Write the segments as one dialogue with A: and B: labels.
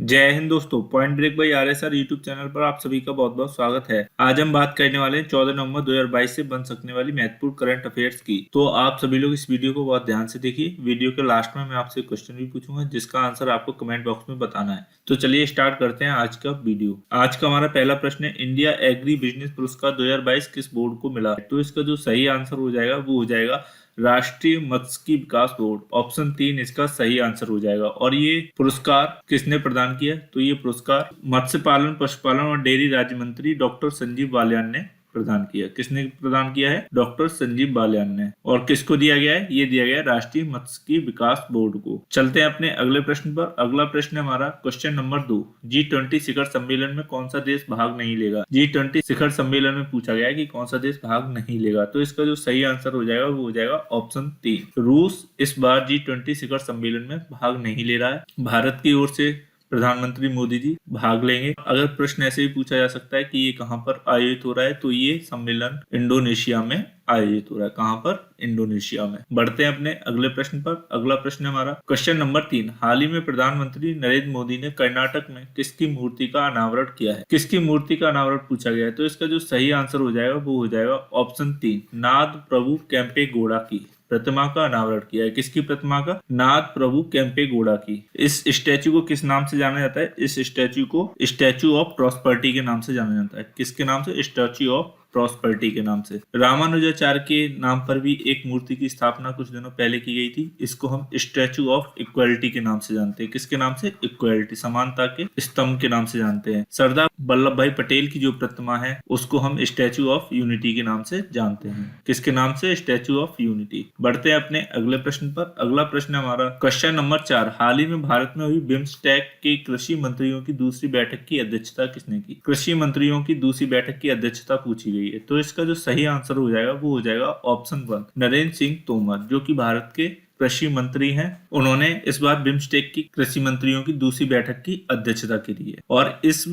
A: जय हिंद दोस्तों। Point break by RSR YouTube channel पर आप सभी का बहुत बहुत स्वागत है। आज हम बात करने वाले हैं 14 नवंबर 2022 से बन सकने वाली महत्वपूर्ण करंट अफेयर्स की। तो आप सभी लोग इस वीडियो को बहुत ध्यान से देखिए। वीडियो के लास्ट में मैं आपसे क्वेश्चन भी पूछूंगा जिसका आंसर आपको कमेंट बॉक्स में बताना है। तो चलिए स्टार्ट करते हैं आज का वीडियो। आज का हमारा पहला प्रश्न है, इंडिया एग्री बिजनेस पुरस्कार 2022 किस बोर्ड को मिला? तो इसका जो सही आंसर हो जाएगा वो हो जाएगा राष्ट्रीय मत्स्य विकास बोर्ड। ऑप्शन 3 इसका सही आंसर हो जाएगा। और ये पुरस्कार किसने प्रदान किया? तो ये पुरस्कार मत्स्य पालन, पशुपालन और डेयरी राज्य मंत्री डॉक्टर संजीव बालियान ने प्रदान किया। किसने प्रदान किया है? डॉक्टर संजीव बालियान ने। और किसको दिया गया है? ये दिया गया है राष्ट्रीय मत्स्य विकास बोर्ड को। चलते हैं अपने अगले प्रश्न पर। अगला प्रश्न है हमारा क्वेश्चन नंबर 2। G20 शिखर सम्मेलन में कौन सा देश भाग नहीं लेगा? G20 शिखर सम्मेलन में पूछा गया है कि कौन सा देश भाग नहीं लेगा। तो इसका जो सही आंसर हो जाएगा वो हो जाएगा ऑप्शन 3। रूस इस बार G20 शिखर सम्मेलन में भाग नहीं ले रहा है। भारत की ओर से प्रधानमंत्री मोदी जी भाग लेंगे। अगर प्रश्न ऐसे ही पूछा जा सकता है कि ये कहां पर आयोजित हो रहा है, तो ये सम्मेलन इंडोनेशिया में आयोजित हो रहा है। कहां पर? इंडोनेशिया में। बढ़ते हैं अपने अगले प्रश्न पर। अगला प्रश्न है हमारा क्वेश्चन नंबर 3। हाल ही में प्रधानमंत्री नरेंद्र मोदी ने कर्नाटक में किसकी मूर्ति का अनावरण किया है? किसकी मूर्ति का अनावरण पूछा गया है। तो इसका जो सही आंसर हो जाएगा वो हो जाएगा ऑप्शन 3, नाद प्रभु केम्पे गौड़ा की प्रतिमा का अनावरण किया है। किसकी प्रतिमा का? नाद प्रभु केम्पे गौड़ा की। इस स्टैचू को किस नाम से जाना जाता है? इस स्टैचू को स्टैचू ऑफ प्रॉस्पर्टी के नाम से जाना जाता है। किसके नाम से? स्टैचू ऑफ प्रॉस्पर्टी के नाम से। रामानुजाचार्य के नाम पर भी एक मूर्ति की स्थापना कुछ दिनों पहले की गई थी। इसको हम स्टैचू ऑफ इक्वलिटी के नाम से जानते हैं। किसके नाम से? इक्वलिटी, समानता के स्तंभ के नाम से जानते हैं। सरदार वल्लभ भाई पटेल की जो प्रतिमा है उसको हम स्टैचू ऑफ यूनिटी के नाम से जानते हैं। किसके नाम से? Statue of unity. बढ़ते हैं अपने अगले प्रश्न पर। अगला प्रश्न हमारा क्वेश्चन नंबर 4। हाल ही में भारत में हुई बिम्स्टेक के कृषि मंत्रियों की दूसरी बैठक की अध्यक्षता किसने की? कृषि मंत्रियों की दूसरी बैठक की अध्यक्षता पूछी गई है। तो इसका जो सही आंसर हो जाएगा वो हो जाएगा ऑप्शन 1, नरेंद्र सिंह तोमर, जो कि भारत के कृषि मंत्री हैं। उन्होंने इस बार बिम्स्टेक की कृषि मंत्रियों की दूसरी बैठक की अध्यक्षता की है। और इस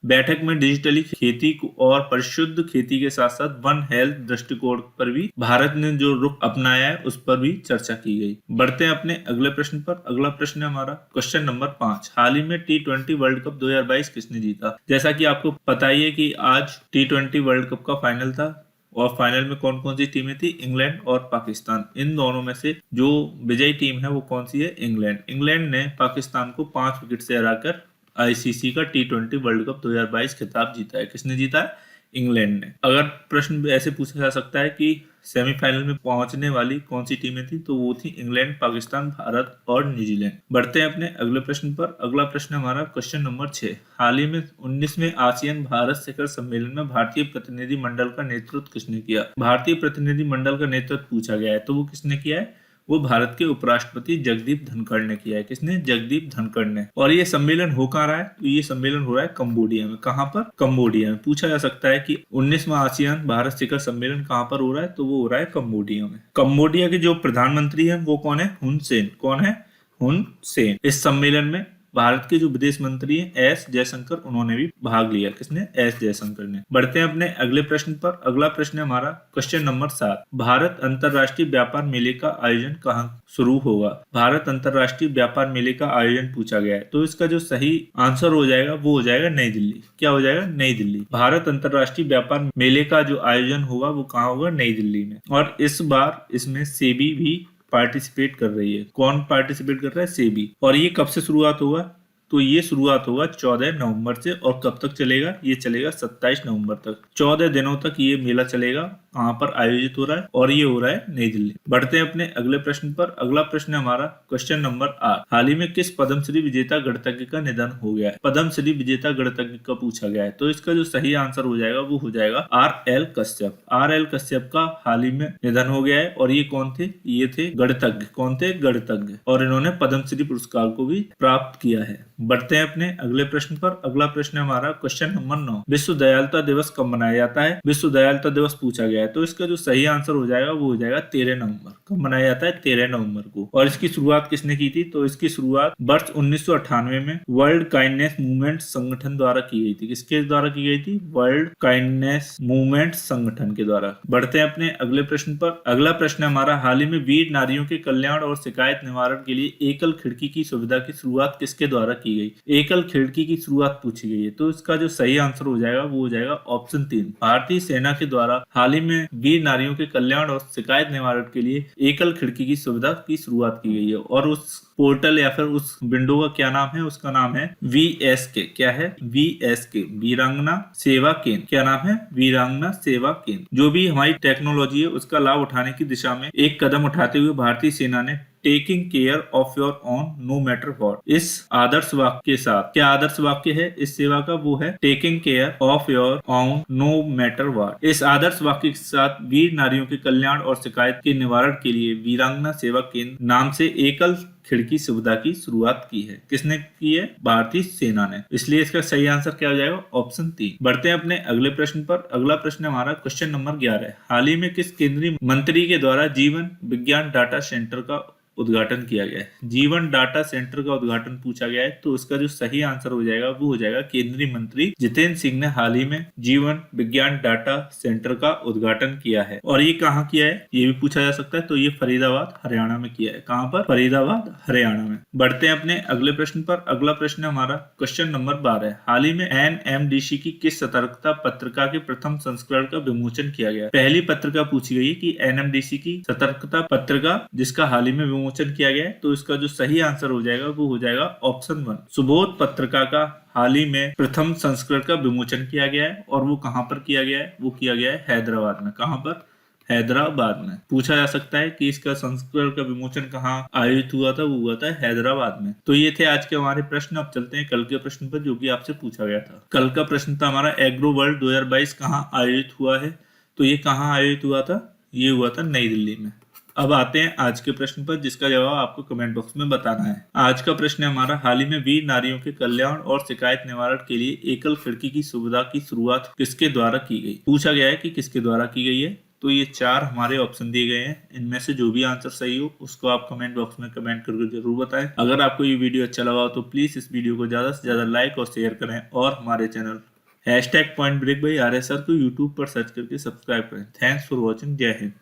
A: बैठक में डिजिटली खेती को और परिशुद्ध खेती के साथ साथ वन हेल्थ दृष्टिकोण पर भी भारत ने जो रुख अपनाया है उस पर भी चर्चा की गई। बढ़ते हैं अपने अगले प्रश्न पर। अगला प्रश्न है हमारा क्वेश्चन नंबर 5। हाल ही में T20 वर्ल्ड कप 2022 किसने जीता? जैसा कि आपको पता ही है कि आज T20 वर्ल्ड कप का फाइनल था और फाइनल में कौन कौन सी टीमें थी? इंग्लैंड और पाकिस्तान। इन दोनों में से जो विजयी टीम है वो कौन सी है? इंग्लैंड। इंग्लैंड ने पाकिस्तान को 5 विकेट से हराकर आईसीसी का T20 वर्ल्ड कप 2022 खिताब जीता है। किसने जीता है? इंग्लैंड ने। अगर प्रश्न ऐसे पूछा जा सकता है कि सेमीफाइनल में पहुंचने वाली कौन सी टीमें थी, तो वो थी इंग्लैंड, पाकिस्तान, भारत और न्यूजीलैंड। बढ़ते हैं अपने अगले प्रश्न पर। अगला प्रश्न हमारा क्वेश्चन नंबर 6। हाल ही में 19वें आसियान भारत शिखर सम्मेलन में भारतीय प्रतिनिधि मंडल का नेतृत्व किसने किया? भारतीय प्रतिनिधि मंडल का नेतृत्व पूछा गया है, तो वो किसने किया है? वो भारत के उपराष्ट्रपति जगदीप धनखड़ ने किया है। किसने? जगदीप धनखड़ ने। और ये सम्मेलन हो कहाँ रहा है? तो ये सम्मेलन हो रहा है कंबोडिया में। कहाँ पर? कंबोडिया में। पूछा जा सकता है कि 19वां आसियान भारत शिखर सम्मेलन कहाँ पर हो रहा है? तो वो हो रहा है कंबोडिया में। कंबोडिया के जो प्रधानमंत्री है वो कौन है? हुन सेन। कौन है? हुन सेन। इस सम्मेलन में भारत के जो विदेश मंत्री हैं एस जयशंकर, उन्होंने भी भाग लिया। किसने? एस जयशंकर ने। बढ़ते हैं अपने अगले प्रश्न पर। अगला प्रश्न है हमारा क्वेश्चन नंबर 7। भारत अंतरराष्ट्रीय व्यापार मेले का आयोजन कहाँ शुरू होगा? भारत अंतरराष्ट्रीय व्यापार मेले का आयोजन पूछा गया है, तो इसका जो सही आंसर हो जाएगा वो हो जाएगा नई दिल्ली। क्या हो जाएगा? नई दिल्ली। भारत अंतरराष्ट्रीय व्यापार मेले का जो आयोजन होगा वो कहाँ होगा? नई दिल्ली में। और इस बार इसमें सेबी भी पार्टिसिपेट कर रही है। कौन पार्टिसिपेट कर रहा है? सेबी। और ये कब से शुरुआत होगा? तो ये शुरुआत होगा 14 नवंबर से। और कब तक चलेगा? ये चलेगा 27 नवंबर तक। 14 दिनों तक ये मेला चलेगा। कहाँ पर आयोजित हो रहा है? और ये हो रहा है नई दिल्ली। बढ़ते हैं अपने अगले प्रश्न पर। अगला प्रश्न है हमारा क्वेश्चन नंबर 8। हाल ही में किस पद्मश्री विजेता गणितज्ञ का निधन हो गया है? पद्मश्री विजेता गणितज्ञ का पूछा गया है, तो इसका जो सही आंसर हो जाएगा वो हो जाएगा RL कश्यप। RL कश्यप का हाल ही में निधन हो गया है। और ये कौन थे? ये थे गणितज्ञ। कौन थे? गणितज्ञ। और इन्होंने पद्मश्री पुरस्कार को भी प्राप्त किया है। बढ़ते हैं अपने अगले प्रश्न पर। अगला प्रश्न है हमारा क्वेश्चन नंबर 9। विश्व दयालुता दिवस कब मनाया जाता है? विश्व दयालुता दिवस पूछा गया है, है। तो इसका जो सही आंसर हो जाएगा वो हो जाएगा 13 नवंबर। कब मनाया जाता है? 13 नवंबर को। और इसकी शुरुआत किसने की थी? तो इसकी शुरुआत वर्ष 1998 में वर्ल्ड काइंडनेस मूवमेंट संगठन द्वारा की गई थी। किसके द्वारा की गई थी? वर्ल्ड काइंडनेस मूवमेंट संगठन के द्वारा। बढ़ते हैं अपने अगले प्रश्न पर। अगला प्रश्न हमारा, हाल ही में वीर नारियों के कल्याण और शिकायत निवारण के लिए एकल खिड़की की सुविधा की शुरुआत किसके द्वारा की गई? एकल खिड़की की शुरुआत पूछी गई है। तो इसका जो सही आंसर हो जाएगा वो हो जाएगा ऑप्शन 3, भारतीय सेना के द्वारा हाल ही में वीर नारियों के कल्याण और शिकायत निवारण के लिए एकल खिड़की की सुविधा की शुरुआत की गई है। और उस पोर्टल या फिर उस विंडो का क्या नाम है? उसका नाम है VSK। क्या है? VSK, वीरांगना सेवा केंद्र। क्या नाम है? वीरांगना सेवा केंद्र। जो भी हमारी टेक्नोलॉजी है उसका लाभ उठाने की दिशा में एक कदम उठाते हुए भारतीय सेना ने taking care of your own no matter what, इस आदर्श वाक्य के साथ, क्या आदर्श वाक्य है इस सेवा का? वो है taking care of your own no matter what. इस आदर्श वाक्य के साथ वीर नारियों के कल्याण और शिकायत के निवारण के लिए वीरांगना सेवा केंद्र नाम से एकल खिड़की सुविधा की शुरुआत की है। किसने की है? भारतीय सेना ने। इसलिए इसका सही आंसर क्या हो जाएगा? ऑप्शन 3। बढ़ते हैं अपने अगले प्रश्न पर। अगला प्रश्न हमारा क्वेश्चन नंबर 11 है, हाल ही में किस केंद्रीय मंत्री के द्वारा जीवन विज्ञान डाटा सेंटर का उद्घाटन किया गया है? जीवन डाटा सेंटर का उद्घाटन पूछा गया है। तो इसका जो सही आंसर हो जाएगा वो हो जाएगा केंद्रीय मंत्री जितेंद्र सिंह ने हाल ही में जीवन विज्ञान डाटा सेंटर का उद्घाटन किया है। और ये कहाँ किया है ये भी पूछा जा सकता है। तो ये फरीदाबाद हरियाणा में किया है। कहाँ पर? फरीदाबाद हरियाणा में। बढ़ते हैं अपने अगले प्रश्न पर। अगला प्रश्न हमारा क्वेश्चन नंबर 12 है, हाल ही में NMDC की किस सतर्कता पत्रिका के प्रथम संस्करण का विमोचन किया गया? पहली पत्रिका पूछी गई कि NMDC की सतर्कता पत्रिका जिसका हाल ही में विमोचन किया गया है। तो इसका जो सही आंसर हो जाएगा वो हो जाएगा ऑप्शन 1, सुबोध पत्रिका का हाल ही में प्रथम संस्करण का विमोचन किया गया है। और वो कहां पर किया गया है? वो किया गया है हैदराबाद में। कहां पर? हैदराबाद में। पूछा जा सकता है कि इसका संस्करण का विमोचन कहाँ आयोजित हुआ था? वो हुआ था हैदराबाद में। तो ये थे आज के हमारे प्रश्न। अब चलते हैं कल के प्रश्न पर जो कि आपसे पूछा गया था। कल का प्रश्न था हमारा, एग्रो वर्ल्ड 2022 कहाँ आयोजित हुआ है? तो ये कहाँ आयोजित हुआ था? ये हुआ था नई दिल्ली में। अब आते हैं आज के प्रश्न पर जिसका जवाब आपको कमेंट बॉक्स में बताना है। आज का प्रश्न है हमारा, हाल ही में वीर नारियों के कल्याण और शिकायत निवारण के लिए एकल खिड़की की सुविधा की शुरुआत किसके द्वारा की गई? पूछा गया है कि किसके द्वारा की गई है। तो ये 4 हमारे ऑप्शन दिए गए हैं। इनमें से जो भी आंसर सही हो उसको आप कमेंट बॉक्स में कमेंट करके जरूर बताएं। अगर आपको ये वीडियो अच्छा लगा हो तो प्लीज इस वीडियो को ज्यादा से ज्यादा लाइक और शेयर करें। और हमारे चैनल #PointBreak by RSR को यूट्यूब पर सर्च करके सब्सक्राइब करें। Thanks for watching. जय हिंद।